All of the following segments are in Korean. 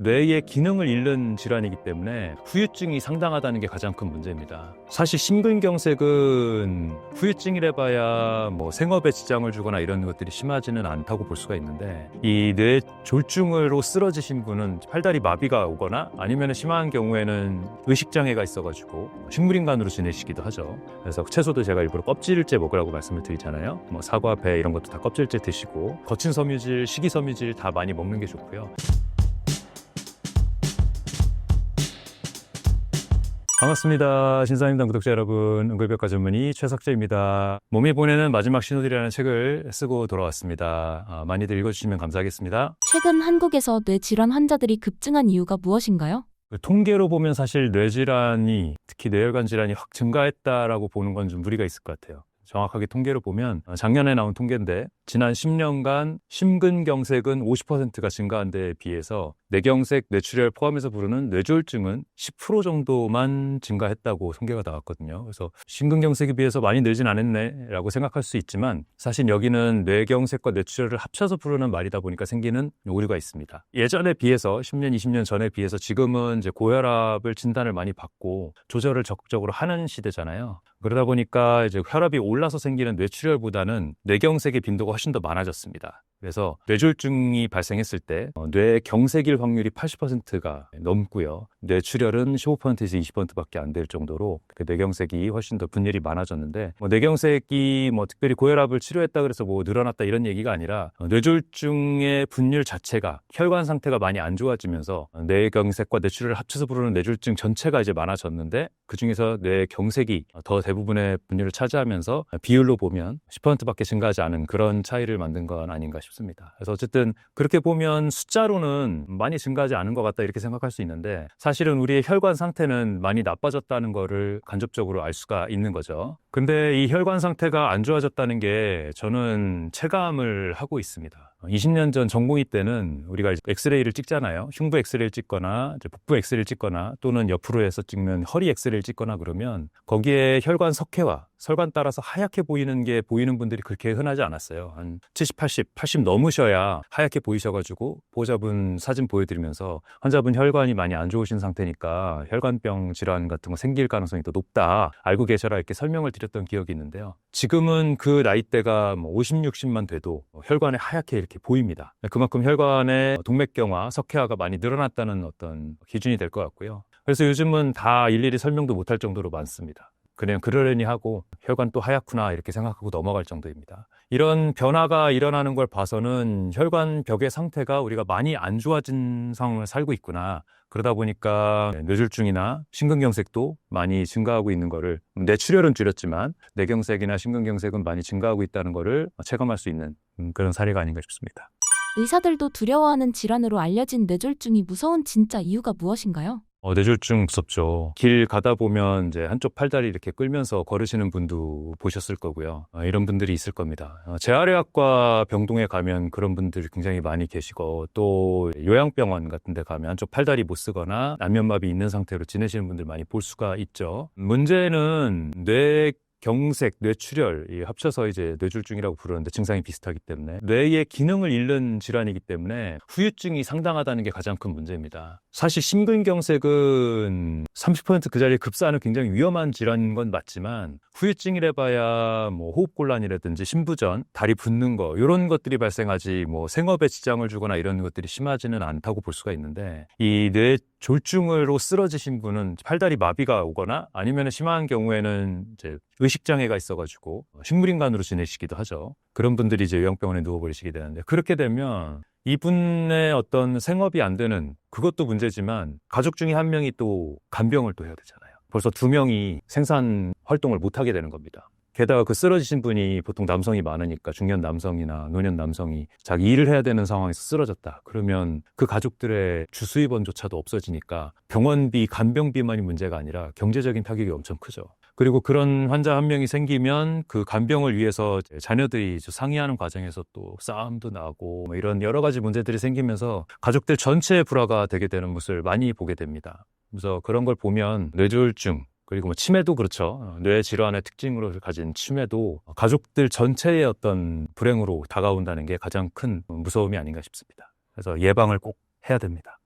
뇌의 기능을 잃는 질환이기 때문에 후유증이 상당하다는 게 가장 큰 문제입니다. 사실 심근경색은 후유증이라 봐야 뭐 생업에 지장을 주거나 이런 것들이 심하지는 않다고 볼 수가 있는데, 이 뇌 졸중으로 쓰러지신 분은 팔다리 마비가 오거나 아니면 심한 경우에는 의식장애가 있어가지고 식물인간으로 지내시기도 하죠. 그래서 채소도 제가 일부러 껍질째 먹으라고 말씀을 드리잖아요. 뭐 사과, 배 이런 것도 다 껍질째 드시고, 거친 섬유질, 식이섬유질 다 많이 먹는 게 좋고요. 반갑습니다. 신사임당 구독자 여러분, 응급의학과 전문의 최석재입니다. 몸이 보내는 마지막 신호들이라는 책을 쓰고 돌아왔습니다. 많이들 읽어주시면 감사하겠습니다. 최근 한국에서 뇌질환 환자들이 급증한 이유가 무엇인가요? 통계로 보면 사실 뇌질환이, 특히 뇌혈관 질환이 확 증가했다라고 보는 건 좀 무리가 있을 것 같아요. 정확하게 통계로 보면 작년에 나온 통계인데, 지난 10년간 심근경색은 50%가 증가한 데에 비해서 뇌경색, 뇌출혈 포함해서 부르는 뇌졸중은 10% 정도만 증가했다고 통계가 나왔거든요. 그래서 심근경색에 비해서 많이 늘진 않았네 라고 생각할 수 있지만, 사실 여기는 뇌경색과 뇌출혈을 합쳐서 부르는 말이다 보니까 생기는 오류가 있습니다. 예전에 비해서 10년, 20년 전에 비해서 지금은 이제 고혈압을 진단을 많이 받고 조절을 적극적으로 하는 시대잖아요. 그러다 보니까 이제 혈압이 올라서 생기는 뇌출혈보다는 뇌경색의 빈도가 훨씬 더 많아졌습니다. 그래서 뇌졸중이 발생했을 때 뇌경색일 확률이 80%가 넘고요. 뇌출혈은 15%에서 20%밖에 안 될 정도로 뇌경색이 훨씬 더 분열이 많아졌는데, 뇌경색이 특별히 고혈압을 치료했다 그래서 늘어났다 이런 얘기가 아니라, 뇌졸중의 분열 자체가 혈관 상태가 많이 안 좋아지면서 뇌경색과 뇌출혈을 합쳐서 부르는 뇌졸중 전체가 이제 많아졌는데, 그중에서 뇌경색이 더 대부분의 분열을 차지하면서 비율로 보면 10%밖에 증가하지 않은 그런 차이를 만든 건 아닌가 싶습니다. 그래서 어쨌든 그렇게 보면 숫자로는 많이 증가하지 않은 것 같다 이렇게 생각할 수 있는데, 사실은 우리의 혈관 상태는 많이 나빠졌다는 거를 간접적으로 알 수가 있는 거죠. 근데 이 혈관 상태가 안 좋아졌다는 게 저는 체감을 하고 있습니다. 20년 전 전공의 때는 우리가 엑스레이를 찍잖아요. 흉부 엑스레이를 찍거나 복부 엑스레이를 찍거나, 또는 옆으로 해서 찍는 허리 엑스레이를 찍거나 그러면 거기에 혈관 석회와 혈관 따라서 하얗게 보이는 게 보이는 분들이 그렇게 흔하지 않았어요. 한 70, 80 넘으셔야 하얗게 보이셔가지고 보호자분 사진 보여드리면서 환자분 혈관이 많이 안 좋으신 상태니까 혈관병 질환 같은 거 생길 가능성이 더 높다, 알고 계셔라 이렇게 설명을 드렸던 기억이 있는데요. 지금은 그 나이대가 50, 60만 돼도 혈관에 하얗게 이렇게 보입니다. 그만큼 혈관의 동맥경화, 석회화가 많이 늘어났다는 어떤 기준이 될 것 같고요. 그래서 요즘은 다 일일이 설명도 못할 정도로 많습니다. 그냥 그러려니 하고 혈관 또 하얗구나 이렇게 생각하고 넘어갈 정도입니다. 이런 변화가 일어나는 걸 봐서는 혈관벽의 상태가 우리가 많이 안 좋아진 상황을 살고 있구나. 그러다 보니까 뇌졸중이나 심근경색도 많이 증가하고 있는 거를, 뇌출혈은 줄였지만 뇌경색이나 심근경색은 많이 증가하고 있다는 거를 체감할 수 있는 그런 사례가 아닌가 싶습니다. 의사들도 두려워하는 질환으로 알려진 뇌졸중이 무서운 진짜 이유가 무엇인가요? 뇌졸중 무섭죠. 길 가다 보면 이제 한쪽 팔다리 이렇게 끌면서 걸으시는 분도 보셨을 거고요. 이런 분들이 있을 겁니다. 재활의학과 병동에 가면 그런 분들이 굉장히 많이 계시고, 또 요양병원 같은 데 가면 한쪽 팔다리 못 쓰거나 안면마비 있는 상태로 지내시는 분들 많이 볼 수가 있죠. 문제는 경색, 뇌출혈 합쳐서 이제 뇌졸중이라고 부르는데 증상이 비슷하기 때문에 뇌의 기능을 잃는 질환이기 때문에 후유증이 상당하다는 게 가장 큰 문제입니다. 사실 심근경색은 30% 그 자리에 급사하는 굉장히 위험한 질환인 건 맞지만, 후유증이라 봐야 호흡곤란이라든지 심부전, 다리 붓는 거 이런 것들이 발생하지 생업에 지장을 주거나 이런 것들이 심하지는 않다고 볼 수가 있는데, 이 뇌 졸중으로 쓰러지신 분은 팔다리 마비가 오거나 아니면 심한 경우에는 이제 의식장애가 있어가지고 식물인간으로 지내시기도 하죠. 그런 분들이 이제 요양병원에 누워버리시게 되는데, 그렇게 되면 이분의 어떤 생업이 안 되는, 그것도 문제지만 가족 중에 한 명이 또 간병을 또 해야 되잖아요. 벌써 두 명이 생산 활동을 못 하게 되는 겁니다. 게다가 그 쓰러지신 분이 보통 남성이 많으니까, 중년 남성이나 노년 남성이 자기 일을 해야 되는 상황에서 쓰러졌다 그러면 그 가족들의 주수입원조차도 없어지니까 병원비, 간병비만이 문제가 아니라 경제적인 타격이 엄청 크죠. 그리고 그런 환자 한 명이 생기면 그 간병을 위해서 자녀들이 상의하는 과정에서 또 싸움도 나고 이런 여러 가지 문제들이 생기면서 가족들 전체의 불화가 되게 되는 모습을 많이 보게 됩니다. 그래서 그런 걸 보면 뇌졸중, 그리고 치매도 그렇죠. 뇌 질환의 특징으로 가진 치매도 가족들 전체의 어떤 불행으로 다가온다는 게 가장 큰 무서움이 아닌가 싶습니다. 그래서 예방을 꼭 해야 됩니다.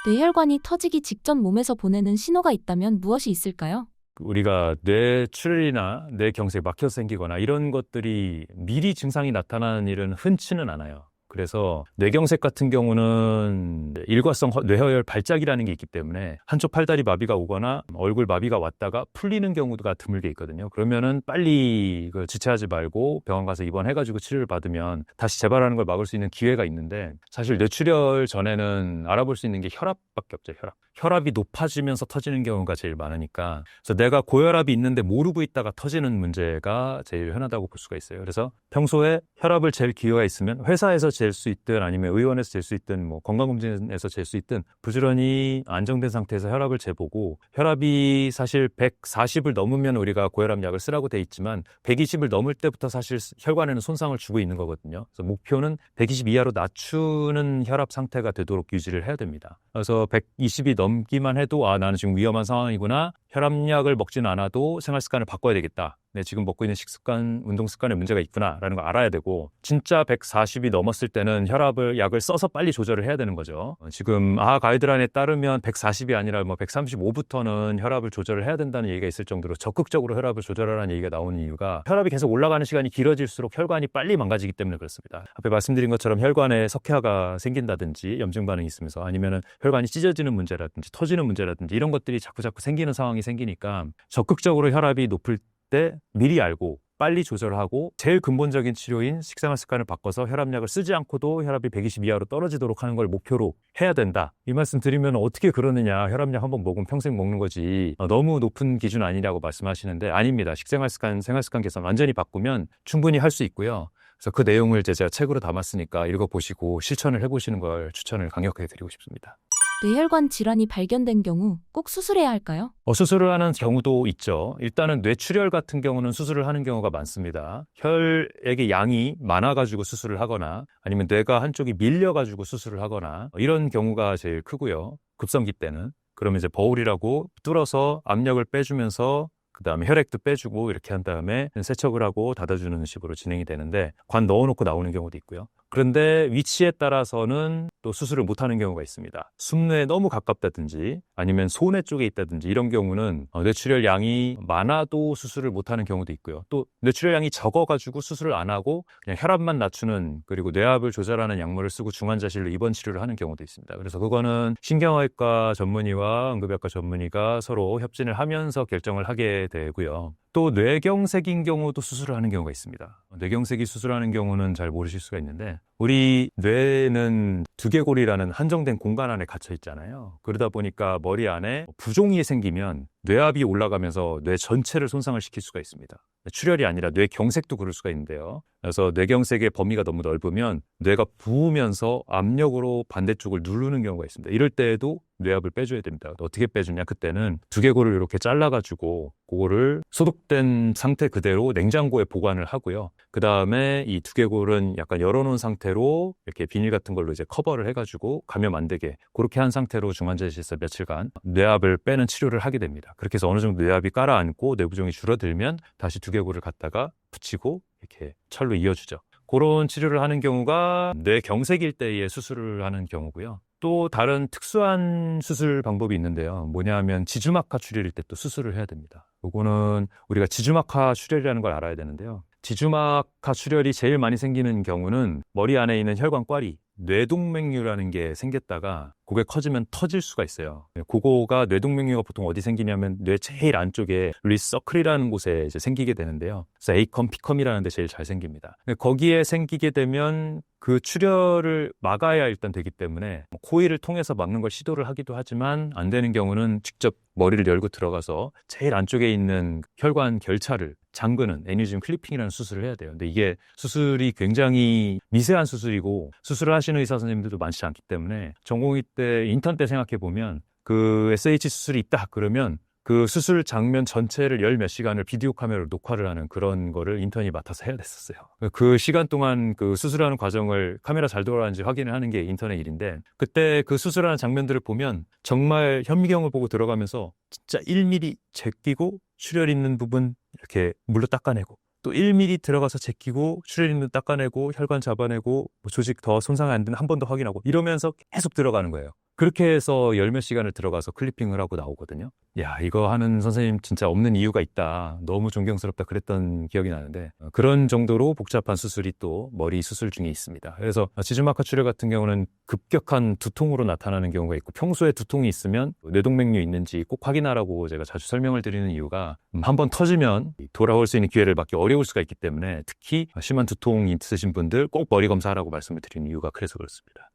뇌혈관이 터지기 직전 몸에서 보내는 신호가 있다면 무엇이 있을까요? 우리가 뇌출혈이나 뇌경색 막혀서 생기거나 이런 것들이 미리 증상이 나타나는 일은 흔치는 않아요. 그래서 뇌경색 같은 경우는 일과성 뇌허혈 발작이라는 게 있기 때문에 한쪽 팔다리 마비가 오거나 얼굴 마비가 왔다가 풀리는 경우가 드물게 있거든요. 그러면은 빨리 이걸 지체하지 말고 병원 가서 입원해가지고 치료를 받으면 다시 재발하는 걸 막을 수 있는 기회가 있는데, 사실 뇌출혈 전에는 알아볼 수 있는 게 혈압밖에 없죠. 혈압이 높아지면서 터지는 경우가 제일 많으니까, 그래서 내가 고혈압이 있는데 모르고 있다가 터지는 문제가 제일 흔하다고 볼 수가 있어요. 그래서 평소에 혈압을 잴 기회가 있으면 회사에서 잴 수 있든 아니면 의원에서 잴 수 있든 뭐 건강검진에서 잴 수 있든 부지런히 안정된 상태에서 혈압을 재보고, 혈압이 사실 140을 넘으면 우리가 고혈압 약을 쓰라고 돼 있지만 120을 넘을 때부터 사실 혈관에는 손상을 주고 있는 거거든요. 그래서 목표는 120 이하로 낮추는 혈압 상태가 되도록 유지를 해야 됩니다. 그래서 120이 넘기만 해도 나는 지금 위험한 상황이구나, 혈압약을 먹지는 않아도 생활 습관을 바꿔야 되겠다, 내 지금 먹고 있는 식습관, 운동 습관에 문제가 있구나라는 걸 알아야 되고, 진짜 140이 넘었을 때는 약을 써서 빨리 조절을 해야 되는 거죠. 지금 가이드라인에 따르면 140이 아니라 135부터는 혈압을 조절을 해야 된다는 얘기가 있을 정도로 적극적으로 혈압을 조절하라는 얘기가 나오는 이유가, 혈압이 계속 올라가는 시간이 길어질수록 혈관이 빨리 망가지기 때문에 그렇습니다. 앞에 말씀드린 것처럼 혈관에 석회화가 생긴다든지 염증 반응이 있으면서, 아니면 혈관이 찢어지는 문제라든지 터지는 문제라든지 이런 것들이 자꾸자꾸 생기는 상황이 생기니까, 적극적으로 혈압이 높을 때 미리 알고 빨리 조절하고, 제일 근본적인 치료인 식생활 습관을 바꿔서 혈압약을 쓰지 않고도 혈압이 120 이하로 떨어지도록 하는 걸 목표로 해야 된다. 이 말씀 드리면 어떻게 그러느냐, 혈압약 한번 먹으면 평생 먹는 거지, 너무 높은 기준 아니냐고 말씀하시는데, 아닙니다. 식생활 습관, 생활 습관 개선 완전히 바꾸면 충분히 할 수 있고요. 그래서 그 내용을 제가 책으로 담았으니까 읽어보시고 실천을 해보시는 걸 추천을 강력하게 드리고 싶습니다. 뇌혈관 질환이 발견된 경우 꼭 수술해야 할까요? 수술을 하는 경우도 있죠. 일단은 뇌출혈 같은 경우는 수술을 하는 경우가 많습니다. 혈액의 양이 많아가지고 수술을 하거나, 아니면 뇌가 한쪽이 밀려가지고 수술을 하거나, 이런 경우가 제일 크고요. 급성기 때는. 그러면 이제 버울이라고 뚫어서 압력을 빼주면서 그 다음에 혈액도 빼주고 이렇게 한 다음에 세척을 하고 닫아주는 식으로 진행이 되는데, 관 넣어놓고 나오는 경우도 있고요. 그런데 위치에 따라서는 또 수술을 못하는 경우가 있습니다. 숨뇌에 너무 가깝다든지 아니면 소뇌 쪽에 있다든지 이런 경우는 뇌출혈 양이 많아도 수술을 못하는 경우도 있고요. 또 뇌출혈 양이 적어가지고 수술을 안 하고 그냥 혈압만 낮추는, 그리고 뇌압을 조절하는 약물을 쓰고 중환자실로 입원 치료를 하는 경우도 있습니다. 그래서 그거는 신경외과 전문의와 응급의학과 전문의가 서로 협진을 하면서 결정을 하게 되고요. 또 뇌경색인 경우도 수술을 하는 경우가 있습니다. 뇌경색이 수술하는 경우는 잘 모르실 수가 있는데, 우리 뇌는 두개골이라는 한정된 공간 안에 갇혀 있잖아요. 그러다 보니까 머리 안에 부종이 생기면 뇌압이 올라가면서 뇌 전체를 손상을 시킬 수가 있습니다. 출혈이 아니라 뇌경색도 그럴 수가 있는데요. 그래서 뇌경색의 범위가 너무 넓으면 뇌가 부으면서 압력으로 반대쪽을 누르는 경우가 있습니다. 이럴 때에도 뇌압을 빼줘야 됩니다. 어떻게 빼주냐, 그때는 두개골을 이렇게 잘라가지고 그거를 소독된 상태 그대로 냉장고에 보관을 하고요. 그 다음에 이 두개골은 약간 열어놓은 상태로 이렇게 비닐 같은 걸로 이제 커버를 해가지고 감염 안 되게, 그렇게 한 상태로 중환자실에서 며칠간 뇌압을 빼는 치료를 하게 됩니다. 그렇게 해서 어느 정도 뇌압이 깔아앉고 뇌부종이 줄어들면 다시 두개골을 갖다가 붙이고 이렇게 철로 이어주죠. 그런 치료를 하는 경우가 뇌경색일 때의 수술을 하는 경우고요. 또 다른 특수한 수술 방법이 있는데요. 뭐냐 하면 지주막하 출혈일 때 또 수술을 해야 됩니다. 요거는 우리가 지주막하 출혈이라는 걸 알아야 되는데요. 지주막하 출혈이 제일 많이 생기는 경우는 머리 안에 있는 혈관꽈리, 뇌동맥류라는 게 생겼다가 그게 커지면 터질 수가 있어요. 그거가 뇌동맥류가 보통 어디 생기냐면 뇌 제일 안쪽에 리서클이라는 곳에 이제 생기게 되는데요. 그래서 A컴, B컴이라는 데 제일 잘 생깁니다. 거기에 생기게 되면 그 출혈을 막아야 일단 되기 때문에 코일을 통해서 막는 걸 시도를 하기도 하지만 안 되는 경우는 직접 머리를 열고 들어가서 제일 안쪽에 있는 혈관 결차를 잠그는 애니즘 클리핑이라는 수술을 해야 돼요. 근데 이게 수술이 굉장히 미세한 수술이고 수술을 하시는 의사 선생님들도 많지 않기 때문에 전공의 때 인턴 때 생각해 보면 그 SH 수술이 있다 그러면 그 수술 장면 전체를 열 몇 시간을 비디오 카메라로 녹화를 하는 그런 거를 인턴이 맡아서 해야 됐었어요. 그 시간 동안 그 수술하는 과정을 카메라 잘 돌아가는지 확인을 하는 게 인턴의 일인데, 그때 그 수술하는 장면들을 보면 정말 현미경을 보고 들어가면서 진짜 1mm 제끼고 출혈 있는 부분 이렇게 물로 닦아내고, 또 1mm 들어가서 제끼고 출혈 있는 닦아내고 혈관 잡아내고 조직 더 손상 안 되는 한 번 더 확인하고 이러면서 계속 들어가는 거예요. 그렇게 해서 열 몇 시간을 들어가서 클리핑을 하고 나오거든요. 야, 이거 하는 선생님 진짜 없는 이유가 있다. 너무 존경스럽다 그랬던 기억이 나는데 그런 정도로 복잡한 수술이 또 머리 수술 중에 있습니다. 그래서 지주막하 출혈 같은 경우는 급격한 두통으로 나타나는 경우가 있고 평소에 두통이 있으면 뇌동맥류 있는지 꼭 확인하라고 제가 자주 설명을 드리는 이유가 한번 터지면 돌아올 수 있는 기회를 받기 어려울 수가 있기 때문에 특히 심한 두통이 있으신 분들 꼭 머리 검사하라고 말씀을 드리는 이유가 그래서 그렇습니다.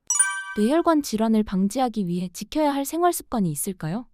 뇌혈관 질환을 방지하기 위해 지켜야 할 생활 습관이 있을까요?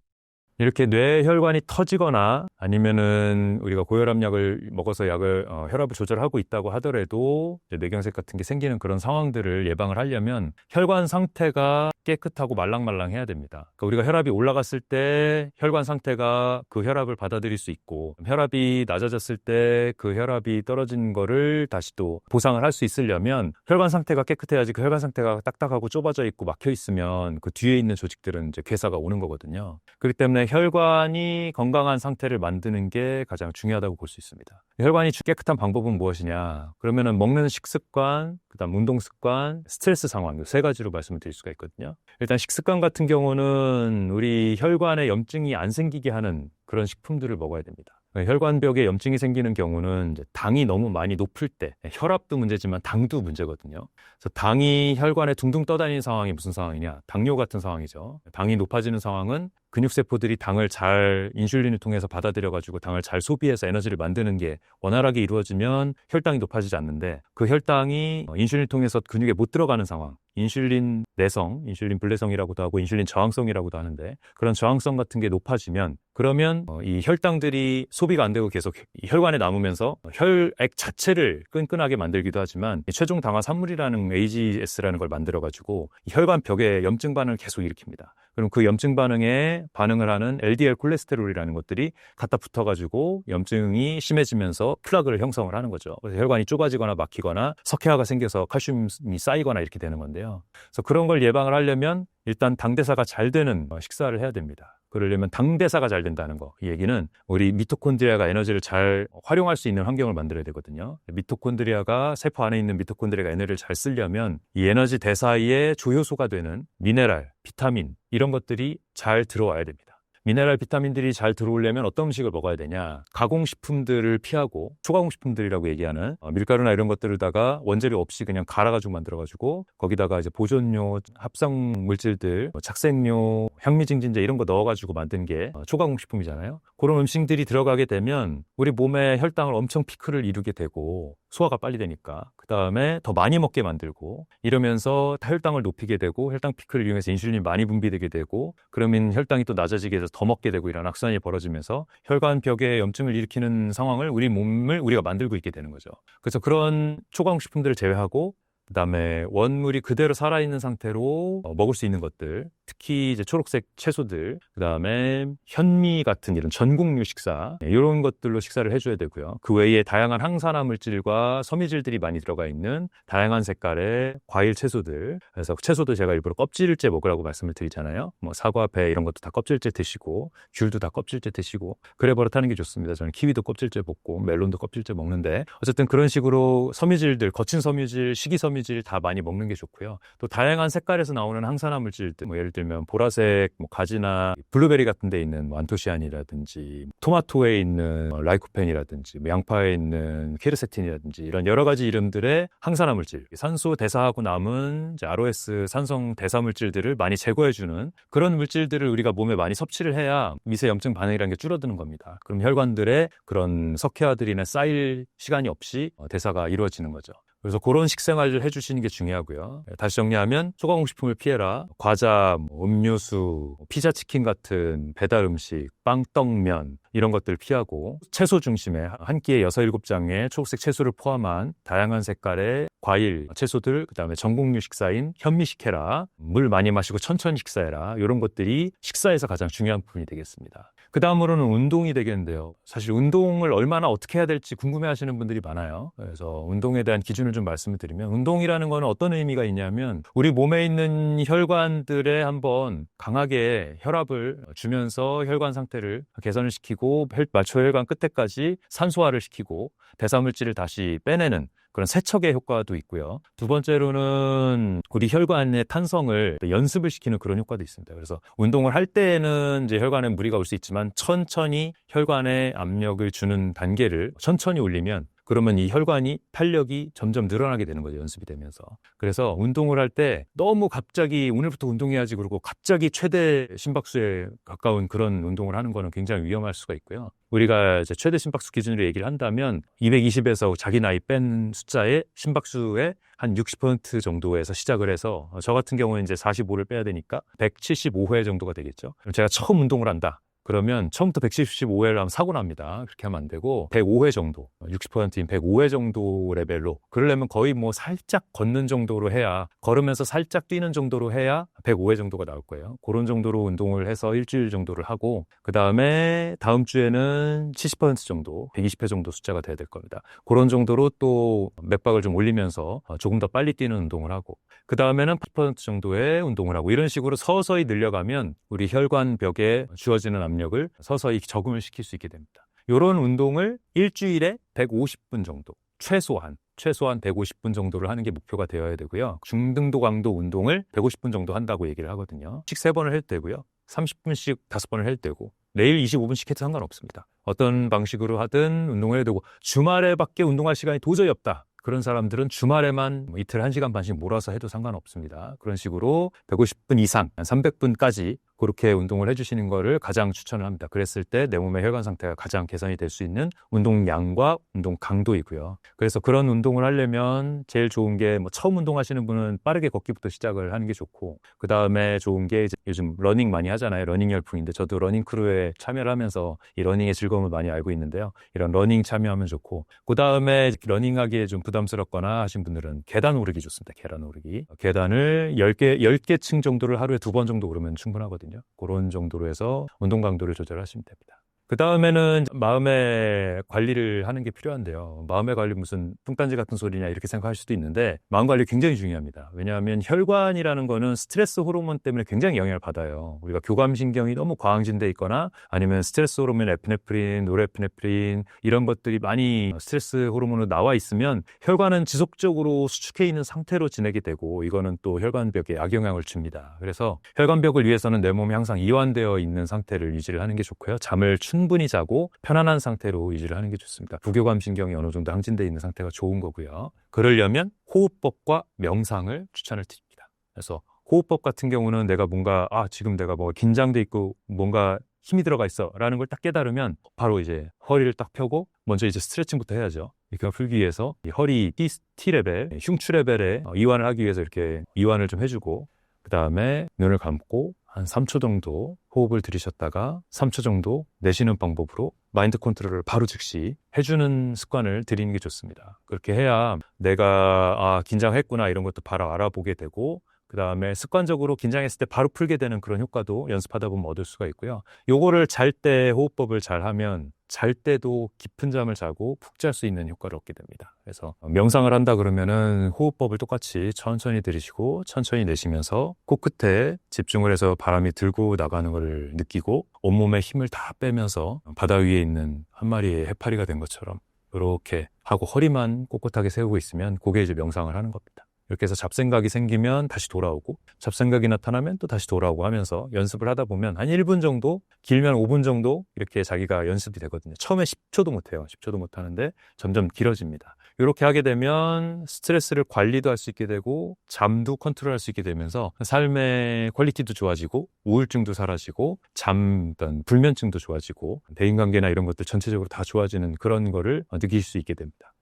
이렇게 뇌혈관이 터지거나 아니면은 우리가 고혈압약을 먹어서 혈압을 조절하고 있다고 하더라도 뇌경색 같은 게 생기는 그런 상황들을 예방을 하려면 혈관 상태가 깨끗하고 말랑말랑해야 됩니다. 그러니까 우리가 혈압이 올라갔을 때 혈관 상태가 그 혈압을 받아들일 수 있고 혈압이 낮아졌을 때 그 혈압이 떨어진 거를 다시 또 보상을 할 수 있으려면 혈관 상태가 깨끗해야지. 그 혈관 상태가 딱딱하고 좁아져 있고 막혀 있으면 그 뒤에 있는 조직들은 이제 괴사가 오는 거거든요. 그렇기 때문에 혈관이 건강한 상태를 만드는 게 가장 중요하다고 볼 수 있습니다. 혈관이 깨끗한 방법은 무엇이냐? 그러면은 먹는 식습관, 그다음 운동 습관, 스트레스 상황 이 세 가지로 말씀을 드릴 수가 있거든요. 일단 식습관 같은 경우는 우리 혈관에 염증이 안 생기게 하는 그런 식품들을 먹어야 됩니다. 혈관벽에 염증이 생기는 경우는 이제 당이 너무 많이 높을 때 혈압도 문제지만 당도 문제거든요. 그래서 당이 혈관에 둥둥 떠다니는 상황이 무슨 상황이냐? 당뇨 같은 상황이죠. 당이 높아지는 상황은 근육세포들이 당을 잘 인슐린을 통해서 받아들여가지고 당을 잘 소비해서 에너지를 만드는 게 원활하게 이루어지면 혈당이 높아지지 않는데 그 혈당이 인슐린을 통해서 근육에 못 들어가는 상황, 인슐린 내성, 인슐린 불내성이라고도 하고 인슐린 저항성이라고도 하는데 그런 저항성 같은 게 높아지면 그러면 이 혈당들이 소비가 안 되고 계속 혈관에 남으면서 혈액 자체를 끈끈하게 만들기도 하지만 최종 당화 산물이라는 AGS라는 걸 만들어가지고 혈관 벽에 염증 반응을 계속 일으킵니다. 그럼 그 염증 반응에 반응을 하는 LDL 콜레스테롤이라는 것들이 갖다 붙어가지고 염증이 심해지면서 플라그를 형성을 하는 거죠. 그래서 혈관이 좁아지거나 막히거나 석회화가 생겨서 칼슘이 쌓이거나 이렇게 되는 건데요. 그래서 그런 걸 예방을 하려면 일단 당대사가 잘 되는 식사를 해야 됩니다. 그러려면 당대사가 잘 된다는 거. 이 얘기는 우리 미토콘드리아가 에너지를 잘 활용할 수 있는 환경을 만들어야 되거든요. 미토콘드리아가 세포 안에 있는 미토콘드리아가 에너지를 잘 쓰려면 이 에너지 대사의 조효소가 되는 미네랄, 비타민 이런 것들이 잘 들어와야 됩니다. 미네랄, 비타민들이 잘 들어오려면 어떤 음식을 먹어야 되냐? 가공식품들을 피하고 초가공식품들이라고 얘기하는 밀가루나 이런 것들에다가 원재료 없이 그냥 갈아가지고 만들어가지고 거기다가 이제 보존료, 합성 물질들, 착색료, 향미증진제 이런 거 넣어가지고 만든 게 초가공식품이잖아요. 그런 음식들이 들어가게 되면 우리 몸의 혈당을 엄청 피크를 이루게 되고 소화가 빨리 되니까 그 다음에 더 많이 먹게 만들고 이러면서 혈당을 높이게 되고 혈당 피크를 이용해서 인슐린이 많이 분비되게 되고 그러면 혈당이 또 낮아지게 돼서 더 먹게 되고 이런 악순환이 벌어지면서 혈관벽에 염증을 일으키는 상황을 우리 몸을 우리가 만들고 있게 되는 거죠. 그래서 그런 초과식품들을 제외하고 그다음에 원물이 그대로 살아있는 상태로 먹을 수 있는 것들, 특히 이제 초록색 채소들, 그다음에 현미 같은 이런 전곡류 식사 이런 것들로 식사를 해줘야 되고요. 그 외에 다양한 항산화 물질과 섬유질들이 많이 들어가 있는 다양한 색깔의 과일 채소들. 그래서 채소도 제가 일부러 껍질째 먹으라고 말씀을 드리잖아요. 뭐 사과, 배 이런 것도 다 껍질째 드시고, 귤도 다 껍질째 드시고 그래 버릇하는 게 좋습니다. 저는 키위도 껍질째 먹고 멜론도 껍질째 먹는데 어쨌든 그런 식으로 섬유질들, 거친 섬유질, 식이섬유질 다 많이 먹는 게 좋고요. 또 다양한 색깔에서 나오는 항산화 물질들, 뭐 예를 들면 보라색 가지나 블루베리 같은 데 있는 안토시아닌이라든지 토마토에 있는 라이코펜이라든지 양파에 있는 케르세틴이라든지 이런 여러 가지 이름들의 항산화 물질, 산소 대사하고 남은 ROS 산성 대사 물질들을 많이 제거해주는 그런 물질들을 우리가 몸에 많이 섭취를 해야 미세 염증 반응이라는 게 줄어드는 겁니다. 그럼 혈관들의 그런 석회화들이나 쌓일 시간이 없이 대사가 이루어지는 거죠. 그래서 그런 식생활을 해주시는 게 중요하고요. 다시 정리하면 초과공식품을 피해라. 과자, 음료수, 피자, 치킨 같은 배달 음식, 빵, 떡, 면 이런 것들 피하고 채소 중심의 한 끼에 6, 7장의 초록색 채소를 포함한 다양한 색깔의 과일, 채소들, 그다음에 전곡류 식사인 현미 식해라. 물 많이 마시고 천천히 식사해라. 이런 것들이 식사에서 가장 중요한 부분이 되겠습니다. 그 다음으로는 운동이 되겠는데요. 사실 운동을 얼마나 어떻게 해야 될지 궁금해하시는 분들이 많아요. 그래서 운동에 대한 기준을 좀 말씀을 드리면 운동이라는 거는 어떤 의미가 있냐면 우리 몸에 있는 혈관들에 한번 강하게 혈압을 주면서 혈관 상태를 개선을 시키고 말초 혈관 끝에까지 산소화를 시키고 대사물질을 다시 빼내는 그런 세척의 효과도 있고요. 두 번째로는 우리 혈관의 탄성을 연습을 시키는 그런 효과도 있습니다. 그래서 운동을 할 때는 이제 혈관에 무리가 올 수 있지만 천천히 혈관에 압력을 주는 단계를 천천히 올리면 그러면 이 혈관이 탄력이 점점 늘어나게 되는 거죠. 연습이 되면서. 그래서 운동을 할 때 너무 갑자기 오늘부터 운동해야지 그러고 갑자기 최대 심박수에 가까운 그런 운동을 하는 거는 굉장히 위험할 수가 있고요. 우리가 이제 최대 심박수 기준으로 얘기를 한다면 220에서 자기 나이 뺀 숫자의 심박수의 한 60% 정도에서 시작을 해서 저 같은 경우는 이제 45를 빼야 되니까 175회 정도가 되겠죠. 그럼 제가 처음 운동을 한다. 그러면 처음부터 175회를 하면 사고 납니다. 그렇게 하면 안 되고 105회 정도, 60%인 105회 정도 레벨로 그러려면 거의 뭐 살짝 걷는 정도로 해야 걸으면서 살짝 뛰는 정도로 해야 105회 정도가 나올 거예요. 그런 정도로 운동을 해서 일주일 정도를 하고 그 다음에 다음 주에는 70% 정도, 120회 정도 숫자가 돼야 될 겁니다. 그런 정도로 또 맥박을 좀 올리면서 조금 더 빨리 뛰는 운동을 하고 그 다음에는 8% 정도의 운동을 하고 이런 식으로 서서히 늘려가면 우리 혈관벽에 주어지는 압력을 서서히 적응을 시킬 수 있게 됩니다. 이런 운동을 일주일에 150분 정도, 최소한 150분 정도를 하는 게 목표가 되어야 되고요. 중등도 강도 운동을 150분 정도 한다고 얘기를 하거든요. 씩 3번을 해도 되고요. 30분씩 5번을 해도 되고 매일 25분씩 해도 상관없습니다. 어떤 방식으로 하든 운동을 해도 되고 주말에밖에 운동할 시간이 도저히 없다. 그런 사람들은 주말에만 이틀 1시간 반씩 몰아서 해도 상관없습니다. 그런 식으로 150분 이상, 300분까지 그렇게 운동을 해주시는 거를 가장 추천을 합니다. 그랬을 때 내 몸의 혈관 상태가 가장 개선이 될 수 있는 운동량과 운동 강도이고요. 그래서 그런 운동을 하려면 제일 좋은 게 뭐 처음 운동하시는 분은 빠르게 걷기부터 시작을 하는 게 좋고 그 다음에 좋은 게 이제 요즘 러닝 많이 하잖아요. 러닝 열풍인데 저도 러닝 크루에 참여를 하면서 이 러닝의 즐거움을 많이 알고 있는데요. 이런 러닝 참여하면 좋고 그 다음에 러닝하기에 좀 부담스럽거나 하신 분들은 계단 오르기 좋습니다. 계단 오르기. 계단을 10개 층 정도를 하루에 2번 정도 오르면 충분하거든요. 그런 정도로 해서 운동 강도를 조절하시면 됩니다. 그 다음에는 마음의 관리를 하는 게 필요한데요. 마음의 관리 무슨 뚱딴지 같은 소리냐 이렇게 생각할 수도 있는데 마음 관리 굉장히 중요합니다. 왜냐하면 혈관이라는 거는 스트레스 호르몬 때문에 굉장히 영향을 받아요. 우리가 교감신경이 너무 과항진돼 있거나 아니면 스트레스 호르몬 에피네프린, 노르에피네프린 이런 것들이 많이 스트레스 호르몬으로 나와 있으면 혈관은 지속적으로 수축해 있는 상태로 지내게 되고 이거는 또 혈관벽에 악영향을 줍니다. 그래서 혈관벽을 위해서는 내 몸이 항상 이완되어 있는 상태를 유지를 하는 게 좋고요. 잠을 충분히 자고 편안한 상태로 유지를 하는 게 좋습니다. 부교감신경이 어느 정도 항진되어 있는 상태가 좋은 거고요. 그러려면 호흡법과 명상을 추천을 드립니다. 그래서 호흡법 같은 경우는 내가 뭔가 지금 내가 뭐 긴장돼 있고 뭔가 힘이 들어가 있어 라는 걸 딱 깨달으면 바로 이제 허리를 딱 펴고 먼저 이제 스트레칭부터 해야죠. 이거 풀기 위해서 이 허리 T 레벨, 흉추 레벨에 이완을 하기 위해서 이렇게 이완을 좀 해주고 그 다음에 눈을 감고 한 3초 정도 호흡을 들이셨다가 3초 정도 내쉬는 방법으로 마인드 컨트롤을 바로 즉시 해주는 습관을 들이는 게 좋습니다. 그렇게 해야 내가 긴장했구나 이런 것도 바로 알아보게 되고 그 다음에 습관적으로 긴장했을 때 바로 풀게 되는 그런 효과도 연습하다 보면 얻을 수가 있고요. 요거를 잘 때 호흡법을 잘 하면 잘 때도 깊은 잠을 자고 푹 잘 수 있는 효과를 얻게 됩니다. 그래서 명상을 한다 그러면은 호흡법을 똑같이 천천히 들이쉬고 천천히 내쉬면서 코끝에 집중을 해서 바람이 들고 나가는 걸 느끼고 온몸에 힘을 다 빼면서 바다 위에 있는 한 마리의 해파리가 된 것처럼 이렇게 하고 허리만 꼿꼿하게 세우고 있으면 그게 이제 명상을 하는 겁니다. 이렇게 해서 잡생각이 생기면 다시 돌아오고 잡생각이 나타나면 또 다시 돌아오고 하면서 연습을 하다 보면 한 1분 정도 길면 5분 정도 이렇게 자기가 연습이 되거든요. 처음에 10초도 못해요. 10초도 못하는데 점점 길어집니다. 이렇게 하게 되면 스트레스를 관리도 할 수 있게 되고 잠도 컨트롤할 수 있게 되면서 삶의 퀄리티도 좋아지고 우울증도 사라지고 어떤 불면증도 좋아지고 대인관계나 이런 것들 전체적으로 다 좋아지는 그런 거를 느낄 수 있게 됩니다.